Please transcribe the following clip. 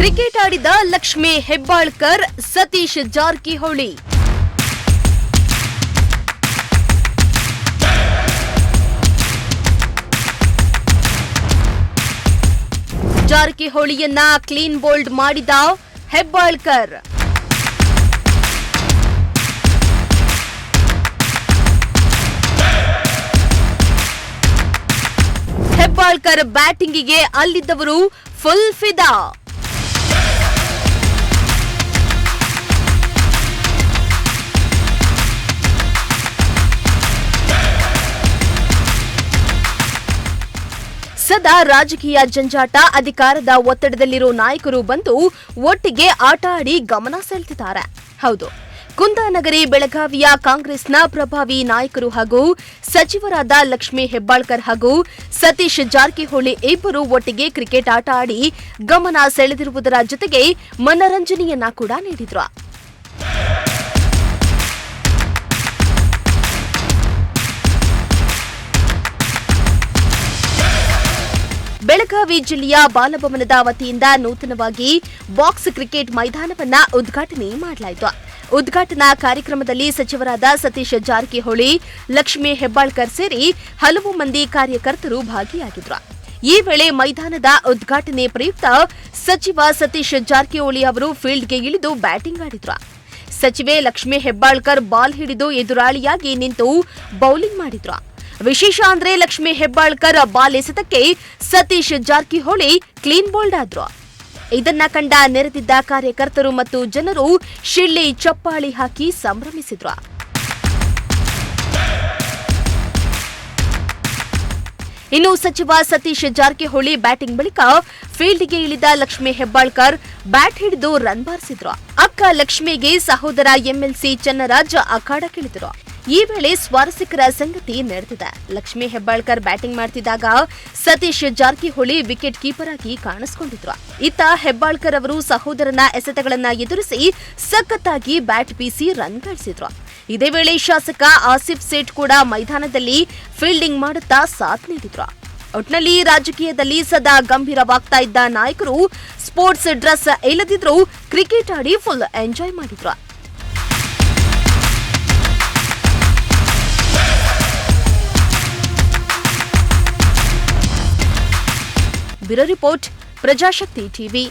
Cricket ಆಡಿದ Lakshmi Hebbalkar, Satish Jarkiholi. ಜಾರಕಿಹೊಳಿಯನ್ನ clean bold ಮಾಡಿದ Hebbalkar. Hebbalkar ಬ್ಯಾಟಿಂಗಿಗೆ ಅಲ್ಲಿದ್ದವರು full ಫಿದಾ. ಸದಾ ರಾಜಕೀಯ ಜಂಜಾಟ, ಅಧಿಕಾರದ ಒತ್ತಡದಲ್ಲಿರೋ ನಾಯಕರು ಬಂದು ಒಟ್ಟಿಗೆ ಆಟ ಆಡಿ ಗಮನ ಸೆಳೆದಿದ್ದಾರೆ. ಹೌದು, ಕುಂದಾನಗರಿ ಬೆಳಗಾವಿಯ ಕಾಂಗ್ರೆಸ್ನ ಪ್ರಭಾವಿ ನಾಯಕರು ಹಾಗೂ ಸಚಿವರಾದ ಲಕ್ಷ್ಮೀ ಹೆಬ್ಬಾಳ್ಕರ್ ಹಾಗೂ ಸತೀಶ್ ಜಾರಕಿಹೊಳಿ ಇಬ್ಬರು ಒಟ್ಟಿಗೆ ಕ್ರಿಕೆಟ್ ಆಟ ಆಡಿ ಗಮನ ಸೆಳೆದಿರುವುದರ ಜೊತೆಗೆ ಮನರಂಜನೆಯನ್ನ ಕೂಡ ನೀಡಿದ್ರು. ಬೆಳಗಾವಿ ಜಿಲ್ಲೆಯ ಬಾಲಭವನದ ವತಿಯಿಂದ ನೂತನವಾಗಿ ಬಾಕ್ಸ್ ಕ್ರಿಕೆಟ್ ಮೈದಾನವನ್ನ ಉದ್ಘಾಟನೆ ಮಾಡಲಾಯಿತು. ಉದ್ಘಾಟನಾ ಕಾರ್ಯಕ್ರಮದಲ್ಲಿ ಸಚಿವರಾದ ಸತೀಶ್ ಜಾರಕಿಹೊಳಿ, ಲಕ್ಷ್ಮೀ ಹೆಬ್ಬಾಳ್ಕರ್ ಸೇರಿ ಹಲವು ಮಂದಿ ಕಾರ್ಯಕರ್ತರು ಭಾಗಿಯಾಗಿದ್ರು. ಈ ವೇಳೆ ಮೈದಾನದ ಉದ್ಘಾಟನೆ ಪ್ರಯುಕ್ತ ಸಚಿವ ಸತೀಶ್ ಜಾರಕಿಹೊಳಿ ಅವರು ಫೀಲ್ಡ್ಗೆ ಇಳಿದು ಬ್ಯಾಟಿಂಗ್ ಆಡಿದ್ರು. ಸಚಿವೆ ಲಕ್ಷ್ಮೀ ಹೆಬ್ಬಾಳ್ಕರ್ ಬಾಲ್ ಹಿಡಿದು ಎದುರಾಳಿಯಾಗಿ ನಿಂತು ಬೌಲಿಂಗ್ ಮಾಡಿದ್ರು. ವಿಶೇಷ ಅಂದ್ರೆ ಲಕ್ಷ್ಮೀ ಹೆಬ್ಬಾಳ್ಕರ್ ಬಾಲ್ ಎಸೆತಕ್ಕೆ ಸತೀಶ್ ಜಾರಕಿಹೊಳಿ ಕ್ಲೀನ್ ಬೋಲ್ಡ್ ಆದ್ರು. ಇದನ್ನ ಕಂಡ ನೆರೆದಿದ್ದ ಕಾರ್ಯಕರ್ತರು ಮತ್ತು ಜನರು ಶಿಳ್ಳಿ ಚಪ್ಪಾಳಿ ಹಾಕಿ ಸಂಭ್ರಮಿಸಿದ್ರು. ಇನ್ನು ಸಚಿವ ಸತೀಶ್ ಜಾರಕಿಹೊಳಿ ಬ್ಯಾಟಿಂಗ್ ಬಳಿಕ ಫೀಲ್ಡ್ಗೆ ಇಳಿದ ಲಕ್ಷ್ಮೀ ಹೆಬ್ಬಾಳ್ಕರ್ ಬ್ಯಾಟ್ ಹಿಡಿದು ರನ್ ಬಾರಿಸಿದ್ರು. ಅಕ್ಕ ಲಕ್ಷ್ಮಿಗೆ ಸಹೋದರ ಎಂಎಲ್ಸಿ ಚನ್ನರಾಜ್ ಅಖಾಡಕ್ಕಿಳಿದ್ರು. ಈ ವೇಳೆ ಸ್ವಾರಸ್ಯಕರ ಸಂಗತಿ ನಡೆದಿದೆ. ಲಕ್ಷ್ಮೀ ಹೆಬ್ಬಾಳ್ಕರ್ ಬ್ಯಾಟಿಂಗ್ ಮಾಡ್ತಿದ್ದಾಗ ಸತೀಶ್ ಜಾರಕಿಹೊಳಿ ವಿಕೆಟ್ ಕೀಪರ್ ಆಗಿ ಕಾಣಿಸಿಕೊಂಡಿದ್ರು. ಇತ್ತ ಹೆಬ್ಬಾಳ್ಕರ್ ಅವರು ಸಹೋದರನ ಎಸೆತಗಳನ್ನ ಎದುರಿಸಿ ಸಖತ್ತಾಗಿ ಬ್ಯಾಟ್ ಬೀಸಿ ರನ್ ಗಳಿಸಿದ್ರು. ಇದೇ ವೇಳೆ ಶಾಸಕ ಆಸಿಫ್ ಸೇಠ್ ಕೂಡ ಮೈದಾನದಲ್ಲಿ ಫೀಲ್ಡಿಂಗ್ ಮಾಡುತ್ತಾ ಸಾಥ್ ನೀಡಿದ್ರು. ಒಟ್ನಲ್ಲಿ ರಾಜಕೀಯದಲ್ಲಿ ಸದಾ ಗಂಭೀರವಾಗ್ತಾ ಇದ್ದ ನಾಯಕರು ಸ್ಪೋರ್ಟ್ಸ್ ಡ್ರೆಸ್ ಇಲ್ಲದಿದ್ರು ಕ್ರಿಕೆಟ್ ಆಡಿ ಫುಲ್ ಎಂಜಾಯ್ ಮಾಡಿದ್ರು. Bureau report, Prajashakti TV.